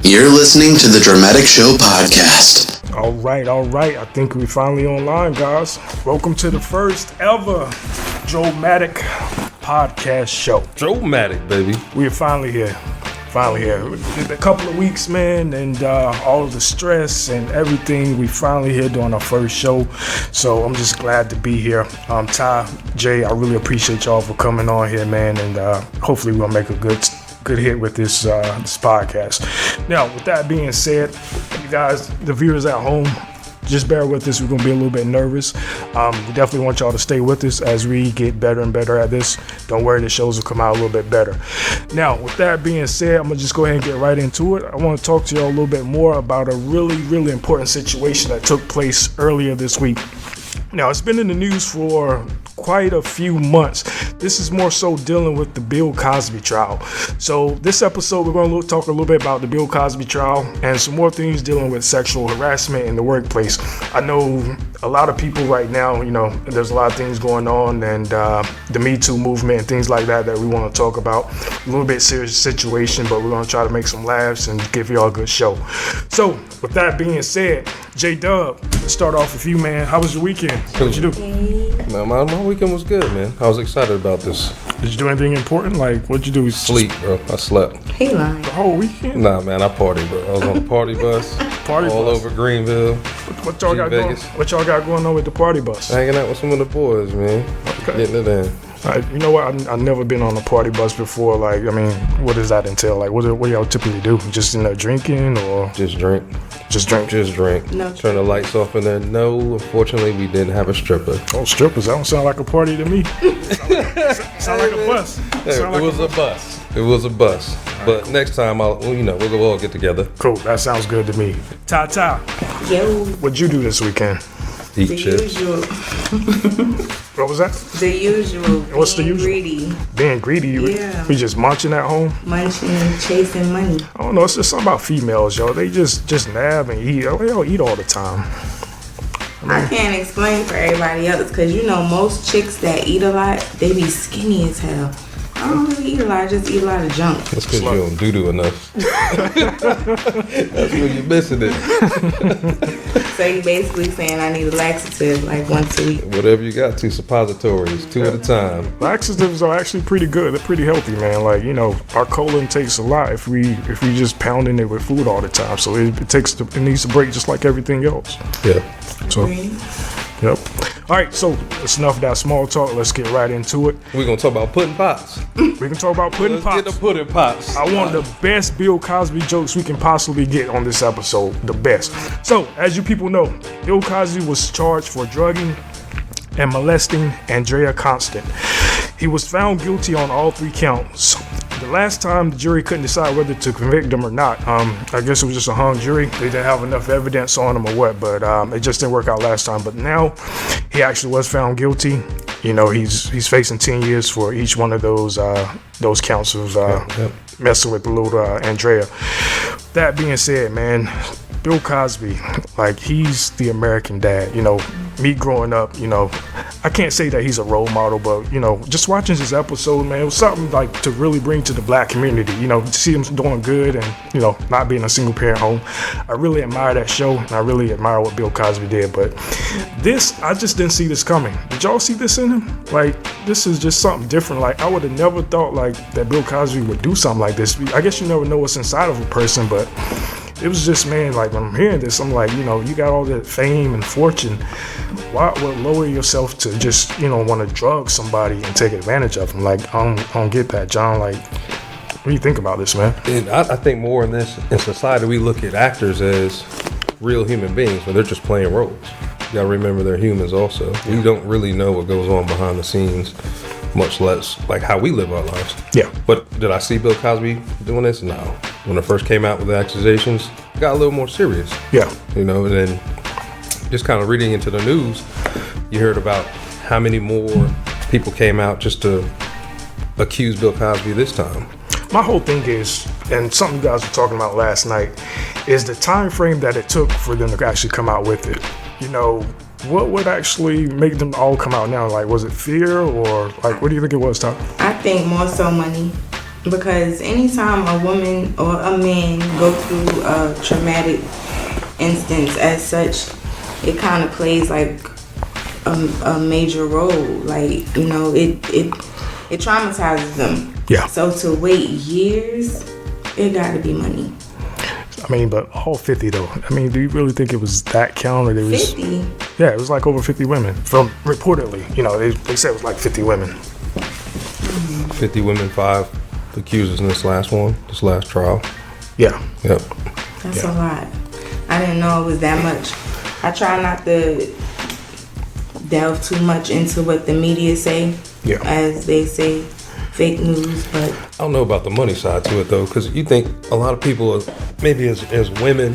You're listening to the Droematic Show podcast. All right. I think we finally online, guys. Welcome to the first ever Droematic podcast show. Droematic, baby. We are finally here. A couple of weeks, man, and all of the stress and everything. We finally here doing our first show. So I'm just glad to be here. Ty, Jay, I really appreciate y'all for coming on here, man, and hopefully we'll make a good hit with this podcast. Now, with that being said, you guys, the viewers at home, just bear with us. We're going to be a little bit nervous. We definitely want y'all to stay with us as we get better and better at this. Don't worry, the shows will come out a little bit better. Now, with that being said, I'm going to just go ahead and get right into it. I want to talk to y'all a little bit more about a really important situation that took place earlier this week. Now, it's been in the news for quite a few months. This is more so dealing with the Bill Cosby trial. So this episode, we're going to talk a little bit about the Bill Cosby trial and some more things dealing with sexual harassment in the workplace. I know a lot of people right now, there's a lot of things going on, and the Me Too movement and things like that we want to talk about. A little bit serious situation, but we're going to try to make some laughs and give y'all a good show. So with that being said, J-Dub, let's start off with you, man. How was your weekend? What'd you do? Man, my weekend was good, man. I was excited about this. Did you do anything important? Like, what'd you do? Sleep, bro. I slept. He lying. The whole weekend? Nah, man, I partied, bro. I was on a party bus. All over Greenville. What y'all got going? What y'all got going on with the party bus? Hanging out with some of the boys, man. Okay. Getting it in. You know what? I've never been on a party bus before. Like, I mean, what does that entail? Like, what do y'all typically do? Just drinking or? Just drink. Just drink. No. Turn the lights off in there. No, unfortunately, we didn't have a stripper. Oh, strippers. That don't sound like a party to me. sound like a bus. It was a bus. But next time, we'll all get together. Cool. That sounds good to me. Ta. Yo. What'd you do this weekend? Eat The chips. usual. What was that? The usual. What's the usual? Greedy. Being greedy. Yeah. We just munching at home. Munching and chasing money. I don't know. It's just something about females, yo. They just nab and eat. They don't eat all the time. I can't explain for everybody else because most chicks that eat a lot, they be skinny as hell. I don't really eat a lot. I just eat a lot of junk. That's because you don't do enough. That's when you're missing it. So you basically saying I need a laxative like once a week. Whatever you got, 2 suppositories, 2 at a time. Laxatives are actually pretty good. They're pretty healthy, man. Like, our colon takes a lot if we just pounding it with food all the time. So it needs to break just like everything else. Yeah. So, yep. All right, so that's enough of that small talk. Let's get right into it. We're going to talk about pudding pots. We can talk about pudding pots. Get the pudding pots. I want the best Bill Cosby jokes we can possibly get on this episode. The best. So, as you people know, Bill Cosby was charged for drugging and molesting Andrea Constant. He was found guilty on all 3 counts. The last time the jury couldn't decide whether to convict him or not. I guess it was just a hung jury. They didn't have enough evidence on him or what, but it just didn't work out last time. But now he actually was found guilty. He's facing 10 years for each one of those counts of messing with little Andrea. That being said, man, Bill Cosby, like, he's the American dad. Me growing up, I can't say that he's a role model, but, just watching his episode, man, it was something like to really bring to the black community, to see him doing good and, not being a single parent home. I really admire that show, and I really admire what Bill Cosby did, but I just didn't see this coming. Did y'all see this in him? Like, this is just something different. Like, I would have never thought, like, that Bill Cosby would do something like this. I guess you never know what's inside of a person, but it was just, man, like, when I'm hearing this, I'm like, you got all that fame and fortune. Why would lower yourself to just, want to drug somebody and take advantage of them? Like, I don't get that, John. Like, what do you think about this, man? And I think more in society, we look at actors as real human beings, but they're just playing roles. You gotta remember they're humans also. We don't really know what goes on behind the scenes, much less like how we live our lives. Yeah. But did I see Bill Cosby doing this? No. When it first came out with the accusations, it got a little more serious. Yeah. And then just kind of reading into the news, you heard about how many more people came out just to accuse Bill Cosby this time. My whole thing is, and something you guys were talking about last night, is the time frame that it took for them to actually come out with it. What would actually make them all come out now? Like, was it fear or, like, what do you think it was, Tom? I think more so money. Because anytime a woman or a man go through a traumatic instance as such, it kind of plays like a major role. Like, you know, it traumatizes them. Yeah. So to wait years, it got to be money. I mean, but all 50 though. I mean, do you really think it was that count? Or there was 50? Yeah, it was like over 50 women. From reportedly, you know, they said it was like 50 women. 50 women, 5 accusers in this last trial. Yeah. Yep. That's a lot. I didn't know it was that much. I try not to delve too much into what the media say. Yeah. As they say, fake news, but I don't know about the money side to it though, because you think a lot of people, maybe as women,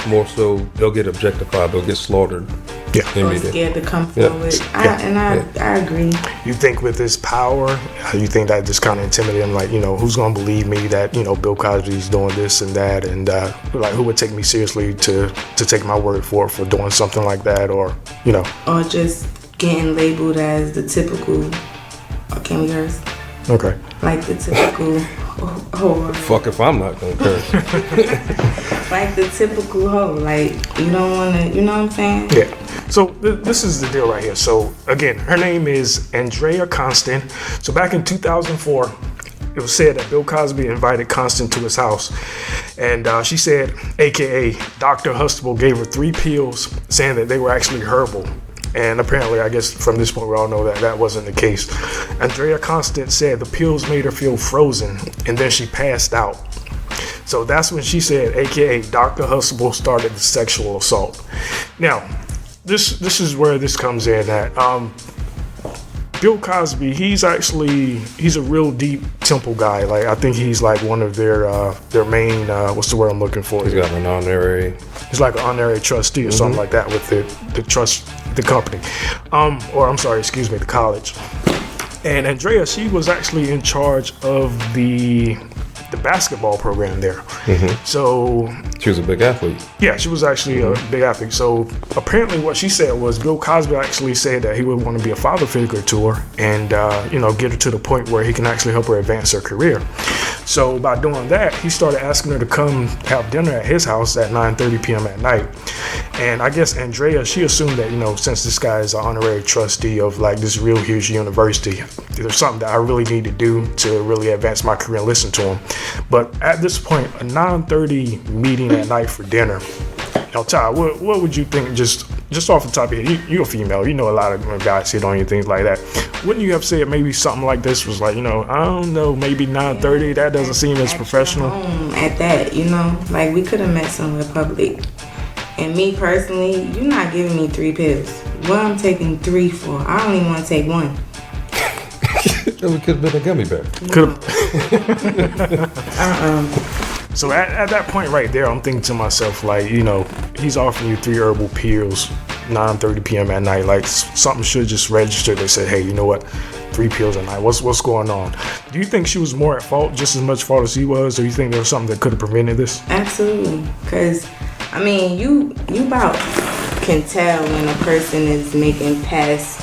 more so they'll get objectified, they'll get slaughtered. Yeah. I'm scared to come forward. I agree. You think with this power, you think that just kind of intimidated him? Like, you know, who's going to believe me that, you know, Bill Cosby's doing this and that? And, like, who would take me seriously to take my word for doing something like that? Or, you know. Or just getting labeled as the typical, can we curse? Okay. Like the typical hoe. Fuck if I'm not going to curse. Like the typical hoe. Like, you don't want to, you know what I'm saying? Yeah. So this is the deal right here. So again, her name is Andrea Constant. So back in 2004, it was said that Bill Cosby invited Constant to his house. And she said, AKA Dr. Hustable gave her 3 pills saying that they were actually herbal. And apparently, I guess from this point, we all know that that wasn't the case. Andrea Constant said the pills made her feel frozen and then she passed out. So that's when she said, AKA Dr. Hustable started the sexual assault. Now, this is where this comes in at. Bill Cosby, he's a real deep temple guy. Like, I think he's like one of their main, what's the word I'm looking for? He's got an honorary. He's like an honorary trustee or something like that with the trust, the company. The college. And Andrea, she was actually in charge of the basketball program there. So she was a big athlete. Yeah, she was actually a big athlete. So apparently what she said was Bill Cosby actually said that he would want to be a father figure to her and, get her to the point where he can actually help her advance her career. So by doing that, he started asking her to come have dinner at his house at 9:30 p.m. at night. And I guess Andrea, she assumed that, since this guy is an honorary trustee of like this real huge university, there's something that I really need to do to really advance my career and listen to him. But at this point, a 9:30 meeting at night for dinner. Now, Ty, what would you think, just off the top of your head, you're a female, you know a lot of guys hit on you, things like that. Wouldn't you have said maybe something like this was like, I don't know, maybe 9:30, that doesn't seem as professional? At that, like we could have met somewhere public. And me personally, you're not giving me 3 pills. What I'm taking 3 for? I don't even want to take 1. It could have been a gummy bear. Could have. So at that point right there, I'm thinking to myself, like, he's offering you 3 herbal pills, 9:30 p.m. at night. Like, something should just register. They said, hey, you know what? 3 pills at night. What's going on? Do you think she was more at fault, just as much fault as he was, or do you think there was something that could have prevented this? Absolutely. Because, you about can tell when a person is making passes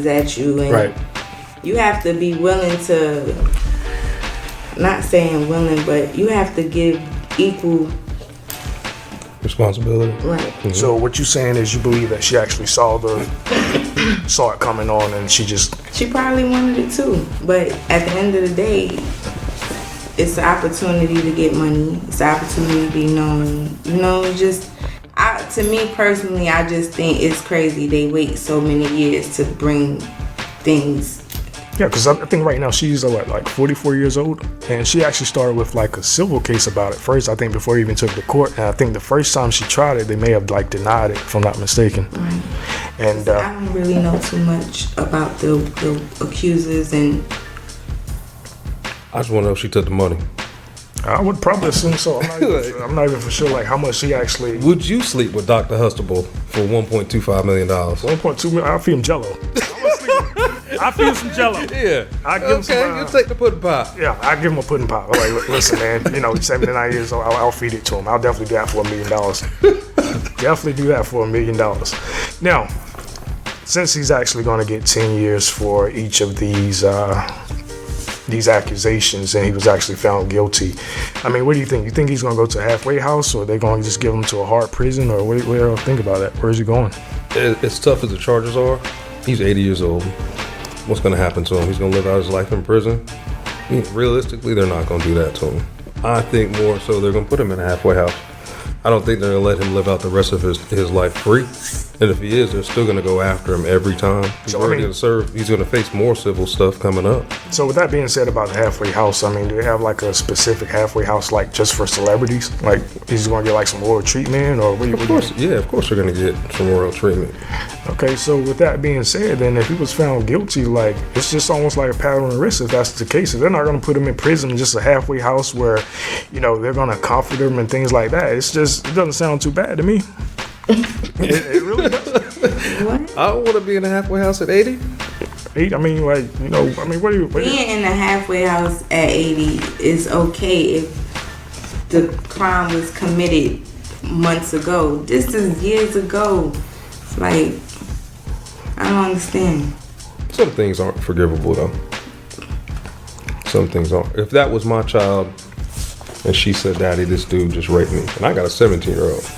at you. And right. You have to be willing to... Not saying willing, but you have to give equal responsibility. Right. Mm-hmm. So what you saying is you believe that she actually saw it coming on and she probably wanted it too. But at the end of the day, it's an opportunity to get money. It's an opportunity to be known. To me personally, I just think it's crazy they wait so many years to bring things. Yeah, because I think right now she's like 44 years old, and she actually started with like a civil case about it first, I think, before he even took it to court. And I think the first time she tried it, they may have like denied it, if I'm not mistaken. Right. And I don't really know too much about the accusers, and I just want to know if she took the money. I would probably assume so. I'm not even for sure like how much she actually. Would you sleep with Dr. Hustable for $1.25 million? 1.2 million. I'll feed him Jello. I feed some Jello. Yeah. I give him some. You take the pudding pie. Yeah, I give him a pudding pie. I'm like, listen, man. 79 years old. I'll feed it to him. I'll definitely do that for $1 million. Definitely do that for $1 million. Now, since he's actually going to get 10 years for each of these these accusations and he was actually found guilty. I mean, what do you think? You think he's going to go to a halfway house, or are they going to just give him to a hard prison, or what do you think about that? Where's he going? As tough as the charges are, he's 80 years old. What's going to happen to him? He's going to live out his life in prison? Realistically, they're not going to do that to him. I think more so they're going to put him in a halfway house. I don't think they're going to let him live out the rest of his life free. And if he is, they're still going to go after him every time. He's already going to serve. He's going to face more civil stuff coming up. So with that being said about the halfway house, I mean, do they have like a specific halfway house like just for celebrities? Like he's going to get like some royal treatment, or what? Of course, yeah, of course they're going to get some royal treatment. Okay, so with that being said, then if he was found guilty, like it's just almost like a pat on the wrist if that's the case. If they're not going to put him in prison, just a halfway house where, you know, they're going to comfort him and things like that. It doesn't sound too bad to me. It really doesn't. What? I don't want to be in a halfway house at 80. I mean, like, you know, I mean, Being in a halfway house at 80 is okay if the crime was committed months ago. This is years ago. Like, I don't understand. Some things aren't forgivable, though. Some things aren't. If that was my child and she said, Daddy, this dude just raped me, and I got a 17-year-old.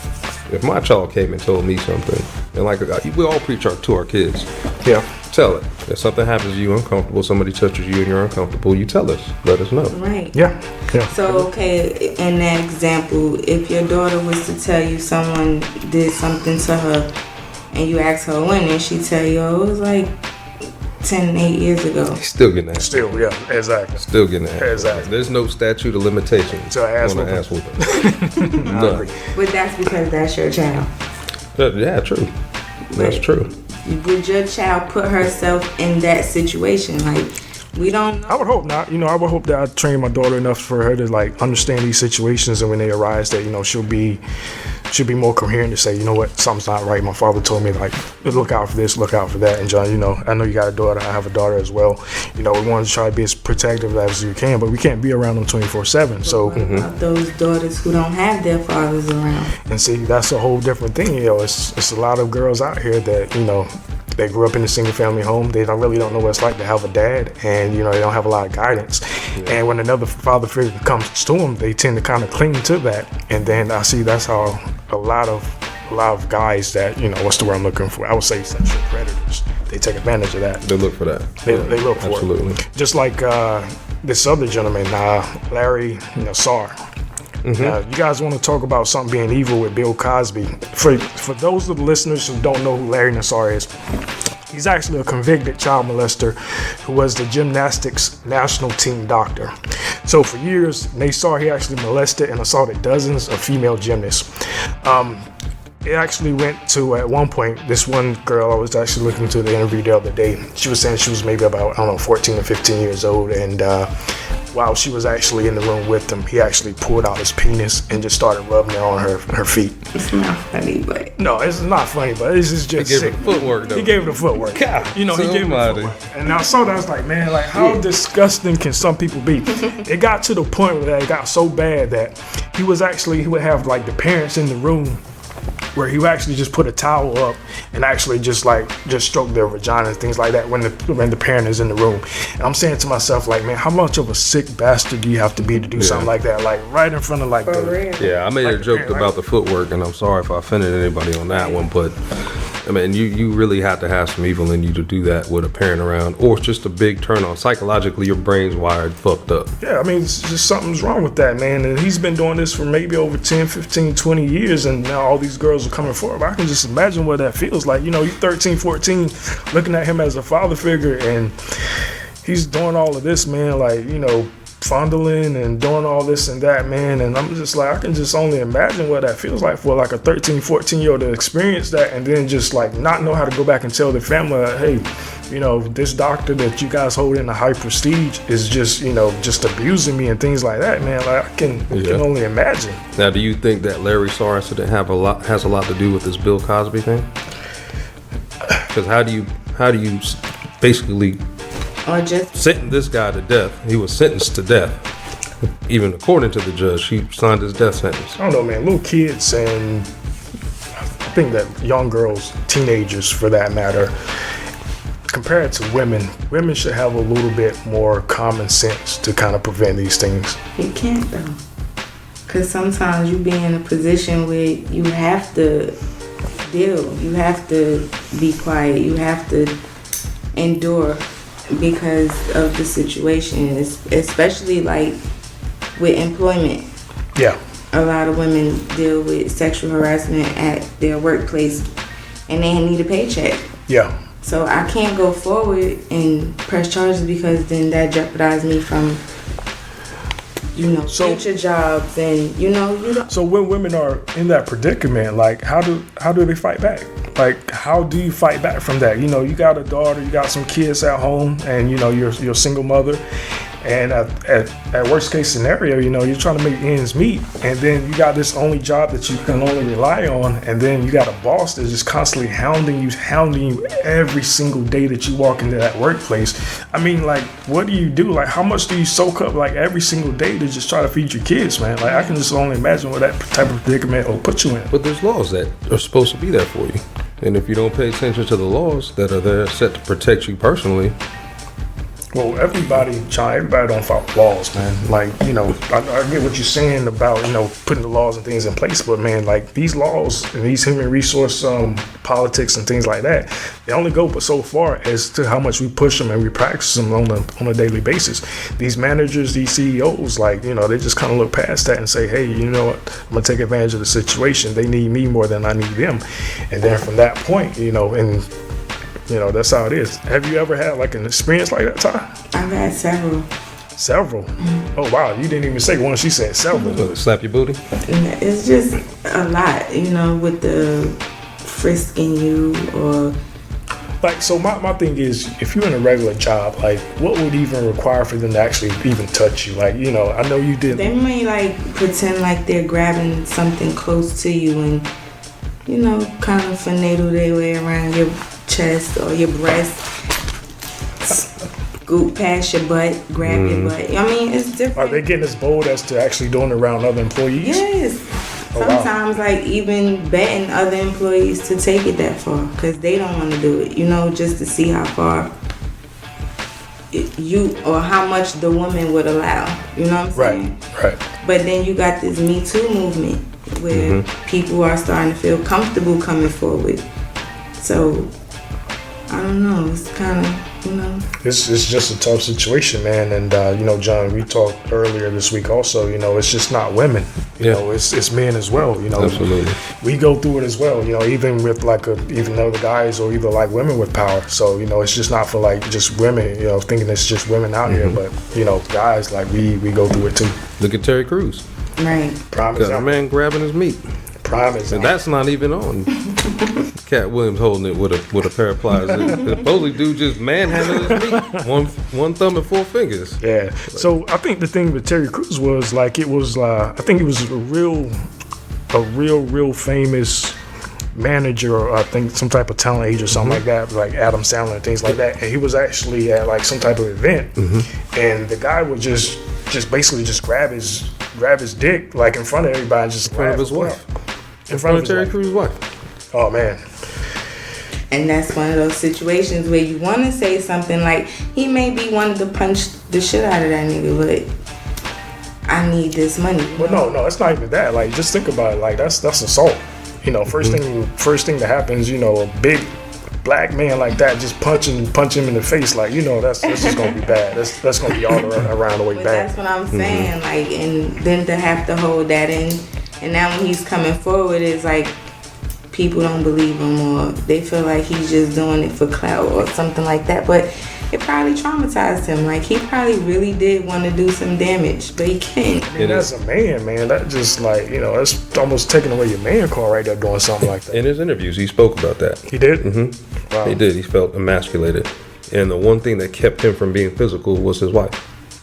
If my child came and told me something, and like we all preach to our kids, yeah, tell it. If something happens to you uncomfortable, somebody touches you and you're uncomfortable, you tell us. Let us know. Right. Yeah. So, okay, in that example, if your daughter was to tell you someone did something to her, and you ask her when, and she tell you, oh, it was like 8 years ago. Still getting that. Still, yeah, exactly. Still getting that. Exactly. There's no statute of limitations So ass on an ass whooping. whooping. None. But that's because that's your child. Yeah, true. That's true. Would your child put herself in that situation? Like, we don't know. I would hope not. You know, I would hope that I train my daughter enough for her to like understand these situations, and when they arise, that, you know, she'll be more coherent to say, you know what, something's not right. My father told me, like, look out for this, look out for that. And John, you know you got a daughter. I have a daughter as well. You know, we want to try to be as protective as we can, but we can't be around them 24/7. So what about those daughters who don't have their fathers around? And see, that's a whole different thing. You know, it's a lot of girls out here that, you know, they grew up in a single family home. They really don't know what it's like to have a dad, and, you know, they don't have a lot of guidance. Yeah. And when another father figure comes to them, they tend to kind of cling to that. And then I see that's how a lot of guys that, you know, what's the word I'm looking for? I would say sexual predators. They take advantage of that. They look for that. They look for Absolutely. it. Just like this other gentleman, Larry Nassar. Mm-hmm. You guys want to talk about something being evil with Bill Cosby? For those of the listeners who don't know who Larry Nassar is, he's actually a convicted child molester who was the gymnastics national team doctor. So for years, Nassar, he actually molested and assaulted dozens of female gymnasts. It actually went to, at one point, this one girl, I was actually looking to the interview the other day. She was saying she was maybe about, 14 or 15 years old. And while she was actually in the room with him, he actually pulled out his penis and just started rubbing it on her feet. It's not funny, but... No, it's not funny, but it's just He gave sick. her footwork, though. He gave her the footwork. God, you know, he gave her the footwork. And I saw that, I was like, man, like, how disgusting can some people be? It got to the point where it got so bad that he would have, like, the parents in the room, where he would actually just put a towel up and actually just stroke their vagina and things like that when the parent is in the room. And I'm saying to myself, like, man, how much of a sick bastard do you have to be to do something like that? Like, right in front of, like, Yeah, I made a joke about the footwork, and I'm sorry if I offended anybody on that one, but I mean, you really have to have some evil in you to do that with a parent around, or it's just a big turn on. Psychologically, your brain's wired fucked up. Yeah, I mean, it's just something's wrong with that, man. And he's been doing this for maybe over 10, 15, 20 years, and now all these girls are coming forward. I can just imagine what that feels like. You know, you're 13, 14, looking at him as a father figure, and he's doing all of this, man, like, you know, fondling and doing all this and that, man. And I'm just like, I can just only imagine what that feels like for like a 13, 14-year-old to experience that, and then just like not know how to go back and tell their family, like, hey, you know, this doctor that you guys hold in a high prestige is just, you know, just abusing me and things like that, man. Like, I can only imagine. Now, do you think that Larry Nassar incident has a lot to do with this Bill Cosby thing? Because how do you basically sentence this guy to death? He was sentenced to death. Even according to the judge, he signed his death sentence. I don't know, man. Little kids and I think that young girls, teenagers for that matter, compared to women should have a little bit more common sense to kind of prevent these things. You can't though, because sometimes you be in a position where you have to deal, you have to be quiet, you have to endure because of the situation, especially like with employment. Yeah. A lot of women deal with sexual harassment at their workplace and they need a paycheck. Yeah. So I can't go forward and press charges because then that jeopardizes me from, future jobs and, you don't. So when women are in that predicament, like how do they fight back? Like how do you fight back from that? You got a daughter, you got some kids at home, and you're a single mother. And at worst case scenario, you're trying to make ends meet, and then you got this only job that you can only rely on, and then you got a boss that's just constantly hounding you every single day that you walk into that workplace. I mean, like, what do you do? Like, how much do you soak up, like, every single day to just try to feed your kids, man? Like, I can just only imagine what that type of predicament will put you in. But there's laws that are supposed to be there for you. And if you don't pay attention to the laws that are there set to protect you personally, well, everybody don't follow laws, man. Like, I get what you're saying about, putting the laws and things in place, but man, like these laws and these human resource politics and things like that, they only go but so far as to how much we push them and we practice them on a daily basis. These managers, these CEOs, like, they just kind of look past that and say, hey, you know what, I'm gonna take advantage of the situation. They need me more than I need them. And then from that point, that's how it is. Have you ever had like an experience like that, Ty? I've had several. Several? Mm-hmm. Oh, wow. You didn't even say one. She said several. Slap your booty? It's just a lot, with the frisking you or... Like, so my thing is, if you're in a regular job, like, what would even require for them to actually even touch you? Like, I know you did... They may, like, pretend like they're grabbing something close to you and, kind of finagle their way around your chest or your breast, scoop past your butt, grab your butt. I mean, it's different. Are they getting as bold as to actually doing it around other employees? Yes. Sometimes, like, even betting other employees to take it that far because they don't want to do it, just to see how far you or how much the woman would allow. You know what I'm saying? Right. But then you got this Me Too movement where people are starting to feel comfortable coming forward. So, I don't know. It's kind of, It's just a tough situation, man. And, John, we talked earlier this week also, it's just not women. It's men as well, Absolutely. We go through it as well, even with even though the guys or either like women with power. So, it's just not for like just women, thinking it's just women out here. But, guys, like we go through it too. Look at Terry Crews. right. Prime Got a man grabbing his meat. Prime example. And that's not even on. Cat Williams holding it with a pair of pliers. Supposedly, dude just manhandled his meat. One thumb and 4 fingers. Yeah. So I think the thing with Terry Crews was like it was. I think it was a real famous manager, or I think some type of talent agent or something like that, like Adam Sandler and things like that. And he was actually at like some type of event, and the guy would just basically just grab his dick like in front of everybody, just In front of his wife. In front of Terry Crews' wife. Oh man. And that's one of those situations where you want to say something like, he may be wanting to punch the shit out of that nigga, but I need this money. Well, no, it's not even that. Like, just think about it. Like, that's assault. First thing that happens, a big black man like that just punch him in the face. Like, that's just gonna be bad. That's gonna be all around the way But bad. that's what I'm saying. Like, and then to have to hold that in, and now when he's coming forward, it's like people don't believe him, or they feel like he's just doing it for clout or something like that. But it probably traumatized him. Like, he probably really did want to do some damage, but he can't. And as a man, that just like, that's almost taking away your man card right there doing something like that. In his interviews, he spoke about that. He did? Mm-hmm. Wow. He did. He felt emasculated. And the one thing that kept him from being physical was his wife.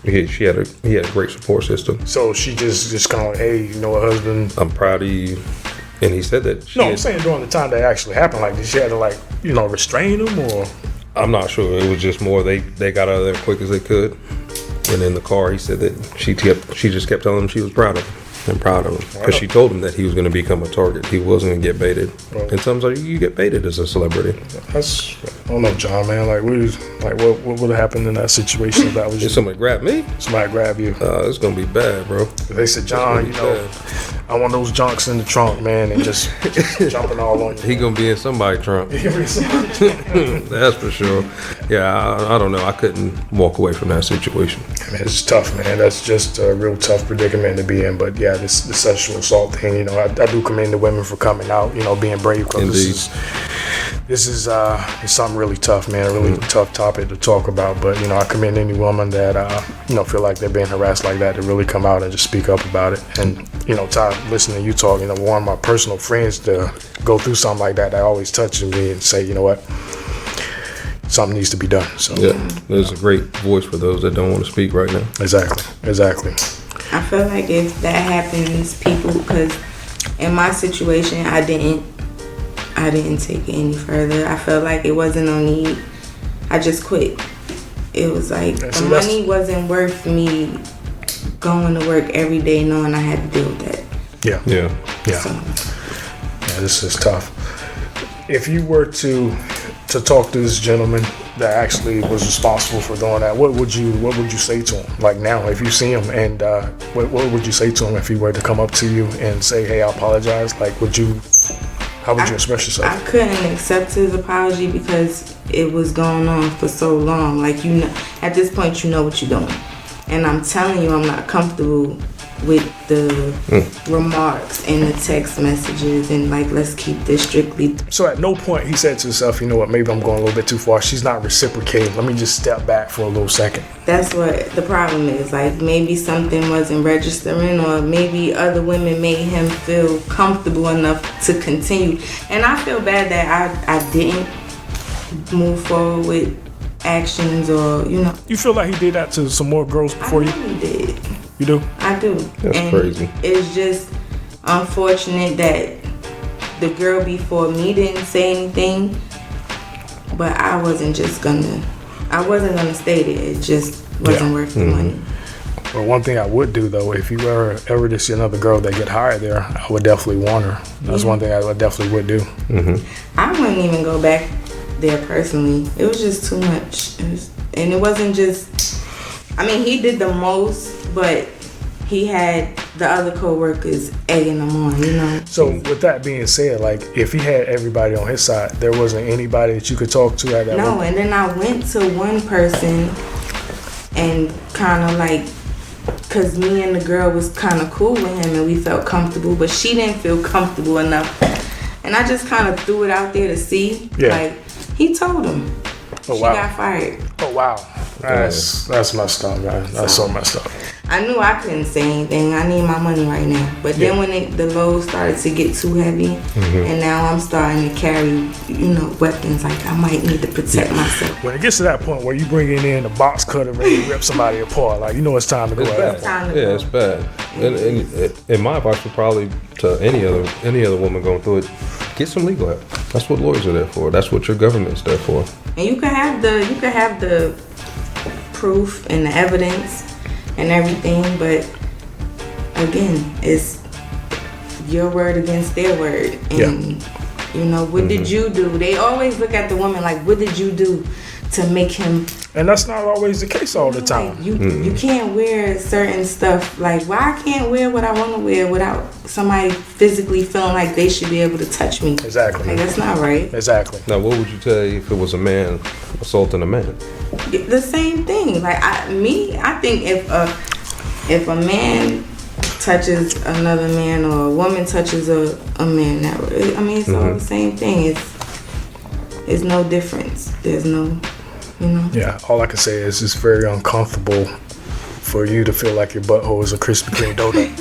He had a great support system. So she just kind of, hey, husband, I'm proud of you. And he said that I'm saying during the time that actually happened, like, did she had to restrain him, or? I'm not sure. It was just more they got out of there quick as they could. And in the car, he said that she just kept telling him she was proud of him. and proud of him. Because she told him that he was going to become a target. He wasn't going to get baited. Right. And sometimes you get baited as a celebrity. I don't know, John, man. What would have happened in that situation if that was If you? somebody grabbed me, Somebody grab you. it's going to be bad, bro. They said, John, I want those junks in the trunk, man, and just jumping all on you. He going to be in somebody's trunk. That's for sure. Yeah, I don't know. I couldn't walk away from that situation. Man, it's tough, man. That's just a real tough predicament to be in. But yeah, the sexual assault thing, I do commend the women for coming out, being brave. Because this is it's something really tough, man. A really tough topic to talk about. But I commend any woman that feel like they're being harassed like that to really come out and just speak up about it. And Ty, listening to you talk, one of my personal friends to go through something like that always touches me and say, you know what, something needs to be done. So yeah, there's a great voice for those that don't want to speak right now. Exactly. I feel like if that happens, people, because in my situation, I didn't take it any further. I felt like it wasn't no need. I just quit. It was like the money wasn't worth me going to work every day knowing I had to deal with that. Yeah. So. Yeah, this is tough. If you were to talk to this gentleman that actually was responsible for doing that, what would you say to him? Like now, if you see him, and what would you say to him if he were to come up to you and say, "Hey, I apologize"? Like, how would you express yourself? I couldn't accept his apology because it was going on for so long. Like, at this point, you know what you're doing. And I'm telling you, I'm not comfortable with the remarks and the text messages and let's keep this strictly. So at no point he said to himself, you know what, maybe I'm going a little bit too far. She's not reciprocating. Let me just step back for a little second. That's what the problem is. Maybe something wasn't registering, or maybe other women made him feel comfortable enough to continue. And I feel bad that I didn't move forward with actions, or You feel like he did that to some more girls before you? I know he did. You do? I do. That's crazy. It's just unfortunate that the girl before me didn't say anything, but I wasn't gonna state it. It just wasn't worth the money. Well, one thing I would do though, if you were ever to see another girl that get hired there, I would definitely warn her. That's one thing I definitely would do. I wouldn't even go back there personally. It was just too much. And it wasn't just, he did the most, but he had the other co-workers egging him on, So with that being said, if he had everybody on his side, there wasn't anybody that you could talk to at that No, moment? and then I went to one person and kind of because me and the girl was kind of cool with him and we felt comfortable, but she didn't feel comfortable enough. And I just kind of threw it out there to see. Yeah. He told him. Oh, she wow. got fired. Oh, wow. That's messed up, man. That's so messed up. I knew I couldn't say anything. I need my money right now. But then when the load started to get too heavy, and now I'm starting to carry, weapons, I might need to protect myself. When it gets to that point where you bringing in a box cutter ready to rip somebody apart, it's time to go. It's bad. Yeah, it's bad. And my advice would probably to any other woman going through it, get some legal help. That's what lawyers are there for. That's what your government's there for. And you can have the proof and the evidence and everything, but again, it's your word against their word. And what did you do? They always look at the woman like, what did you do to make him? And that's not always the case all the time. You can't wear certain stuff. Why I can't wear what I want to wear without somebody physically feeling like they should be able to touch me. Exactly. That's not right. Exactly. Now, what would you say if it was a man assaulting a man? The same thing. I think if a man touches another man or a woman touches a man, it's all the same thing. It's no difference. There's no, Yeah, all I can say is it's very uncomfortable for you to feel like your butthole is a Krispy Kreme donut.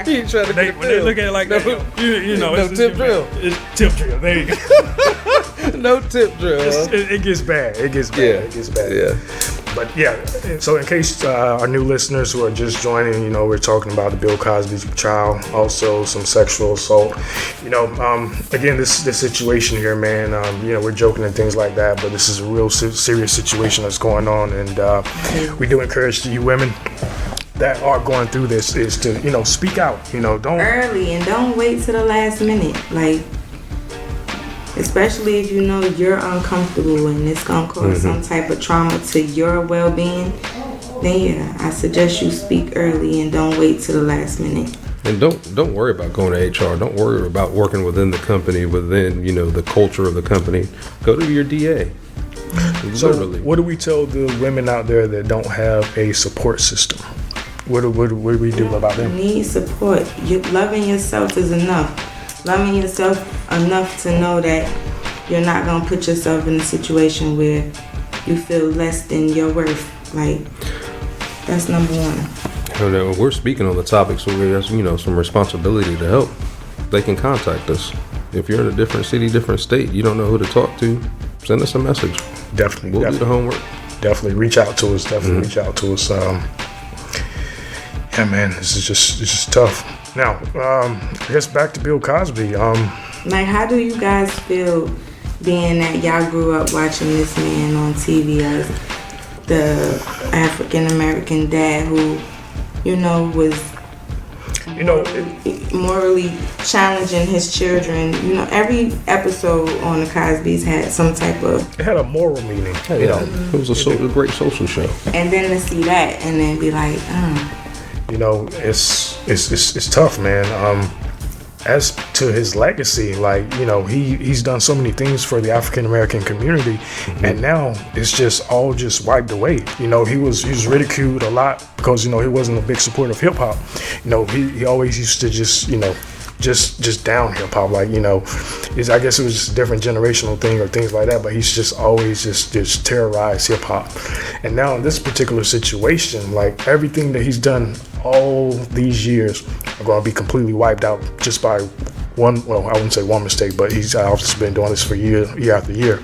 You trying to When they look at it like that, no tip drill. It's tip drill. There you go. No tip drill. It gets bad. It gets bad. Yeah. It gets bad. Yeah. But yeah, so in case our new listeners who are just joining, we're talking about the Bill Cosby trial, also some sexual assault. Again, this situation here, man, we're joking and things like that, but this is a real serious situation that's going on, and we do encourage you women that are going through this is to, speak out. Don't early and don't wait to the last minute. Like, especially if you know you're uncomfortable and it's gonna cause some type of trauma to your well-being, then yeah, I suggest you speak early and don't wait to the last minute. And don't worry about going to HR. Don't worry about working within the company, within the culture of the company. Go to your DA. So what do we tell the women out there that don't have a support system? What do we do about them? You need support. Loving yourself is enough. Loving yourself enough to know that you're not going to put yourself in a situation where you feel less than your worth. Like, that's number one. We're speaking on the topic, so we have some responsibility to help. They can contact us. If you're in a different city, different state, you don't know who to talk to, send us a message. Definitely. We'll do the homework. Definitely reach out to us. Reach out to us. Yeah, man, it's just tough. Now, I guess back to Bill Cosby. Like, how do you guys feel being that y'all grew up watching this man on TV as the African American dad who, was morally challenging his children? Every episode on the Cosby's had some type of... It had a moral meaning. It was a great social show. And then to see that and then be like, it's tough, man. As to his legacy, he's done so many things for the African American community, and now it's just all wiped away. He was ridiculed a lot because he wasn't a big supporter of hip hop. He always used to just down hip hop, I guess it was just a different generational thing or things like that. But he's just always just terrorized hip hop, and now in this particular situation, everything that he's done all these years are going to be completely wiped out just by one. Well, I wouldn't say one mistake, but he's obviously been doing this for year after year.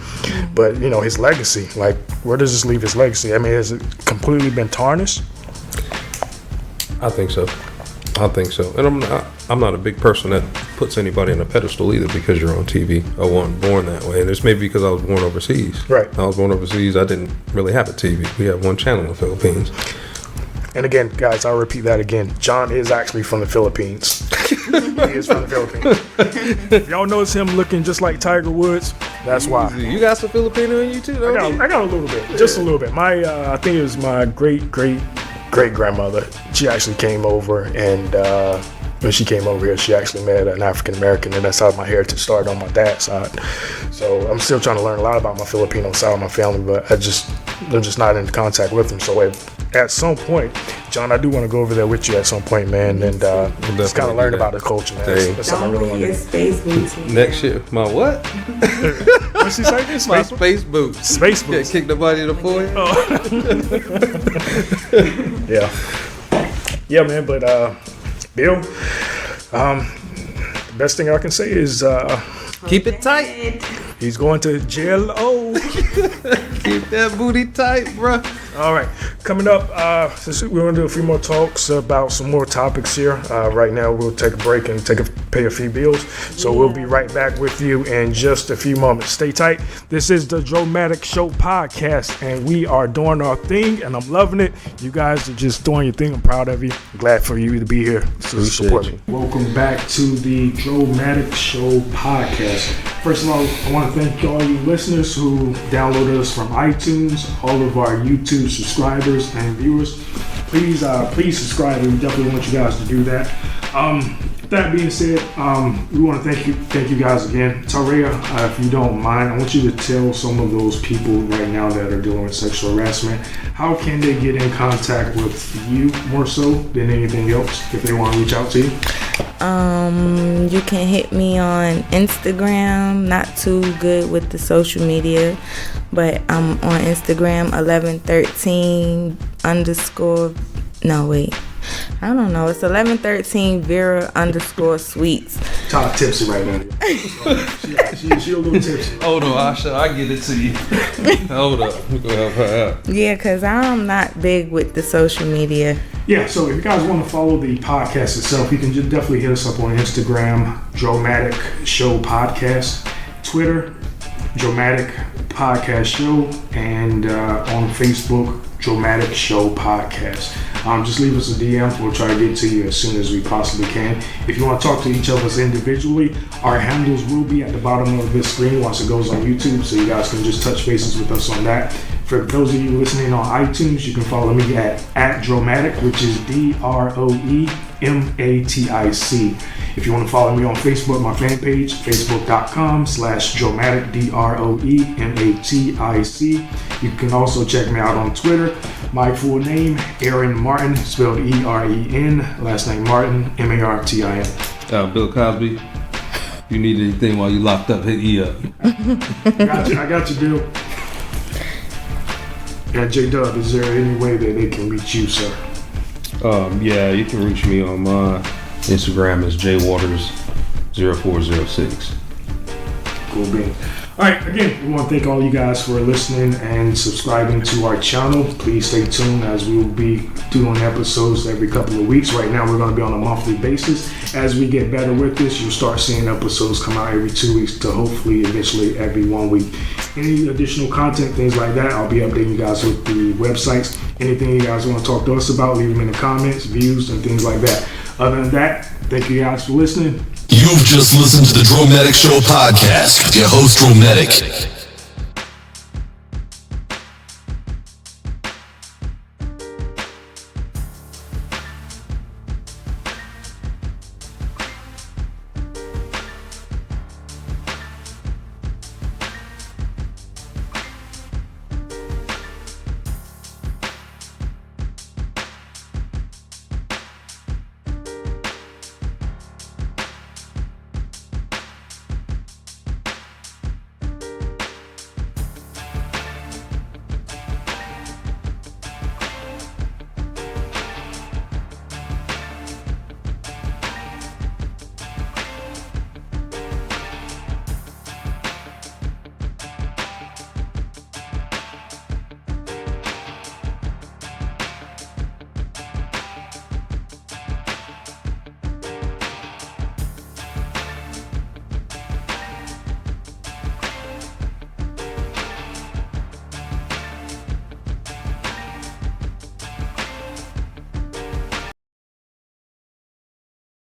But his legacy, where does this leave his legacy? I mean, has it completely been tarnished? I think so. And I'm not a big person that puts anybody on a pedestal either because you're on TV. I wasn't born that way. And it's maybe because I was born overseas. Right. I was born overseas. I didn't really have a TV. We have one channel in the Philippines. And again, guys, I'll repeat that again. John is actually from the Philippines. He is from the Philippines. If y'all notice him looking just like Tiger Woods, that's why. You got some Filipino in you too, don't you? I got a little bit. Just a little bit. I think it was my great-great-great-grandmother. She actually came over, and when she came over here, she actually met an African American, and that's how my heritage started on my dad's side. So I'm still trying to learn a lot about my Filipino side of my family, but I'm just not in contact with them. So at some point, John, I do want to go over there with you at some point, man, and just kind of learn about the culture, man. That's something I really want to do. Space boots. Next year, my what? What's she say? My space boots. Space boots. Yeah, kick nobody in the foyer. Yeah. Yeah, man, but Bill, the best thing I can say is keep it tight. He's going to jail. Keep that booty tight, bro. All right, coming up, since we're going to do a few more talks about some more topics here. Right now, we'll take a break and pay a few bills. So we'll be right back with you in just a few moments. Stay tight. This is the Droematic Show podcast, and we are doing our thing, and I'm loving it. You guys are just doing your thing. I'm proud of you. I'm glad for you to be here to support me. Welcome back to the Droematic Show podcast. First of all, I want to thank all you listeners who downloaded us from iTunes, all of our YouTube subscribers and viewers. Please subscribe. We definitely want you guys to do that. That being said, we want to thank you guys again. Tareya, if you don't mind, I want you to tell some of those people right now that are dealing with sexual harassment, how can they get in contact with you more so than anything else if they want to reach out to you? You can hit me on Instagram. Not too good with the social media, but I'm on Instagram 1113 _. No, wait. I don't know. It's 1113 Vera _sweets. Top tipsy right now. She a little tipsy. Hold on, I get it to you. Hold up. We're going to help her out. Yeah, because I'm not big with the social media. Yeah, so if you guys want to follow the podcast itself, you can just definitely hit us up on Instagram, Droematic Show Podcast, Twitter, Droematic Podcast Show, and on Facebook, Droematic Show Podcast. just leave us a DM. We'll try to get to you as soon as we possibly can. If you want to talk to each of us individually, our handles will be at the bottom of this screen once it goes on YouTube, so you guys can just touch bases with us on that. For those of you listening on iTunes, you can follow me at Droematic, which is Droematic. If you want to follow me on Facebook, my fan page, facebook.com/Droematic, Droematic. You can also check me out on Twitter. My full name, Aaron Martin, spelled EREN, last name Martin, MARTIN. Bill Cosby, you need anything while you locked up, hit E up. I got you, Bill. And J-Dub, is there any way that they can reach you, sir? Yeah, you can reach me on my Instagram is jwaters0406. Cool bean. All right, again, we want to thank all you guys for listening and subscribing to our channel. Please stay tuned as we will be doing episodes every couple of weeks. Right now, we're going to be on a monthly basis. As we get better with this, you'll start seeing episodes come out every 2 weeks to hopefully eventually every 1 week. Any additional content, things like that, I'll be updating you guys with the websites. Anything you guys want to talk to us about, leave them in the comments, views, and things like that. Other than that, thank you guys for listening. You've just listened to the Droematic Show podcast with your host, Droematic.